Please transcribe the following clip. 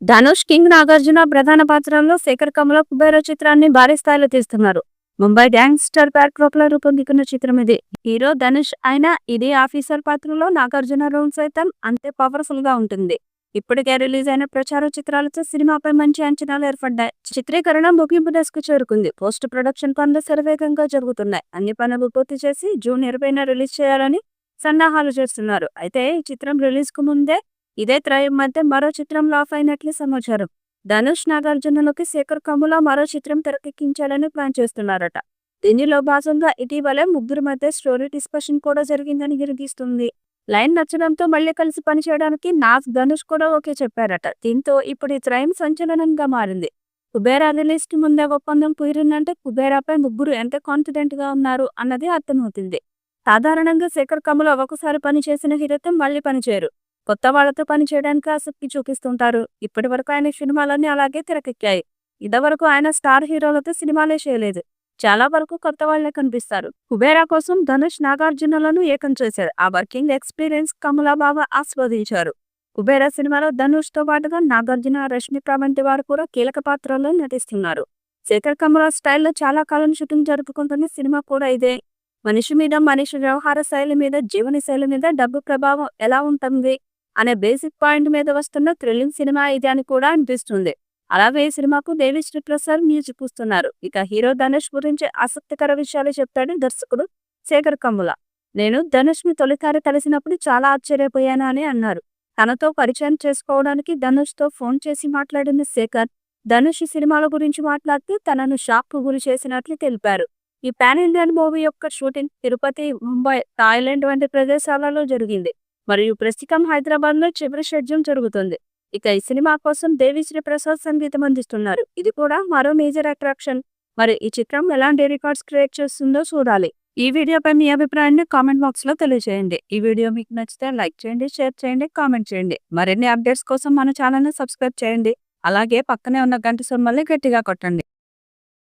Dhanush, king Nagarjuna ప్రధాన పాత్రల్లో శేఖర్ కమల కుబేర చిత్రాన్ని భారీ స్థాయిలో తీస్తున్నారు. ముంబై గ్యాంగ్స్టర్ బ్యాక్డ్రాప్ లో రూపొందుతున్న చిత్రం ఇది. హీరో ధనుష్ అయినా ఇదే ఆఫీసర్ పాత్రలో నాగార్జున రోల్ సైతం అంతే పవర్ఫుల్ గా ఉంటుంది. ఇప్పటికే రిలీజ్ అయిన ప్రచార చిత్రాలతో సినిమాపై మంచి అంచనాలు ఏర్పడ్డాయి. చిత్రీకరణ ముగింపు దశకు చేరుకుంది. పోస్ట్ ప్రొడక్షన్ పనులు శరవేగంగా జరుగుతున్నాయి. అన్ని పనులు పూర్తి చేసి జూన్ 20న రిలీజ్ చేయాలని సన్నాహాలు చేస్తున్నారు. అయితే ఈ చిత్రం రిలీజ్ కు ముందే ఇదే త్రయం మధ్య మరో చిత్రం లాఫ్ అయినట్లు సమాచారం. ధనుష్, నాగార్జునలకి శేఖర్ కమ్ముల మరో చిత్రం తెరకెక్కించాలని ప్లాన్ చేస్తున్నారట. దీనిలో భాగంగా ఇటీవలే ముగ్గురు మధ్య స్టోరీ డిస్కషన్ కూడా జరిగిందని గిరిగిస్తుంది. లైన్ నచ్చడంతో మళ్లీ కలిసి పనిచేయడానికి నాగ్, ధనుష్ కూడా ఓకే చెప్పారట. దీంతో ఇప్పుడు ఈ త్రయం సంచలనంగా మారింది. కుబేరా రిలీజ్ కి ముందే ఒప్పందం కుదిరిందంటే కుబేరాపై ముగ్గురు ఎంత కాన్ఫిడెంట్ గా ఉన్నారు అన్నది అర్థమవుతుంది. సాధారణంగా శేఖర్ కమ్ముల ఒకసారి పని చేసిన హీరోతో మళ్లీ పనిచేయరు. కొత్త వాళ్లతో పనిచేయడానికి ఆసక్తి చూపిస్తుంటారు. ఇప్పటి వరకు ఆయన సినిమాలన్నీ అలాగే తెరకెక్కాయి. ఇదివరకు ఆయన స్టార్ హీరోలతో సినిమాలే చేయలేదు. చాలా వరకు కొత్త వాళ్లే కనిపిస్తారు. కుబేరా కోసం ధనుష్, నాగార్జునలను ఏకం చేశారు. ఆ వర్కింగ్ ఎక్స్పీరియన్స్ కమల బాగా ఆస్వాదించారు. కుబేరా సినిమాలో ధనుష్ తో పాటుగా నాగార్జున, రష్మిక వంటి వారు కూడా కీలక పాత్రల్లో నటిస్తున్నారు. శేఖర్ కమల స్టైల్లో చాలా కాలం షూటింగ్ జరుపుకుంటున్న సినిమా కూడా ఇదే. మనిషి మీద, మనిషి వ్యవహార శైలి మీద, జీవన శైలి మీద డబ్బు ప్రభావం ఎలా ఉంటుంది అనే బేసిక్ పాయింట్ మీద వస్తున్న థ్రిల్లింగ్ సినిమా ఇది అని కూడా అనిపిస్తుంది. అలాగే ఈ సినిమాకు దేవిశ్రీ ప్రసాద్ మ్యూజిక్ ఇస్తున్నారు. ఇక హీరో ధనుష్ గురించి ఆసక్తికర విషయాలు చెప్తాడు దర్శకుడు శేఖర్ కమ్ముల. నేను ధనుష్ ని తొలిసారి కలిసినప్పుడు చాలా ఆశ్చర్యపోయాను అని అన్నారు. తనతో పరిచయం చేసుకోవడానికి ధనుష్ తో ఫోన్ చేసి మాట్లాడిన శేఖర్, ధనుష్ ఈ సినిమాల గురించి మాట్లాడుతూ తనను షాక్ కు గురి చేసినట్లు తెలిపారు. ఈ పాన్ ఇండియన్ మూవీ యొక్క షూటింగ్ తిరుపతి, ముంబై, థాయిలాండ్ వంటి ప్రదేశాలలో జరిగింది. మరియు ప్రస్తుతం హైదరాబాద్ లో చివరి షెడ్యూల్ జరుగుతుంది. ఇక ఈ సినిమా కోసం దేవిశ్రీ ప్రసాద్ సంగీతం అందిస్తున్నారు. ఇది కూడా మరో మేజర్ అట్రాక్షన్. మరి ఈ చిత్రం ఎలాంటి రికార్డ్స్ క్రియేట్ చేస్తుందో చూడాలి. ఈ వీడియోపై మీ అభిప్రాయాన్ని కామెంట్ బాక్స్ లో తెలియజేయండి. ఈ వీడియో మీకు నచ్చితే లైక్ చేయండి, షేర్ చేయండి, కామెంట్ చేయండి. మరిన్ని అప్డేట్స్ కోసం మన ఛానల్ ని సబ్స్క్రైబ్ చేయండి. అలాగే పక్కనే ఉన్న గంట సింబల్ని గట్టిగా కొట్టండి.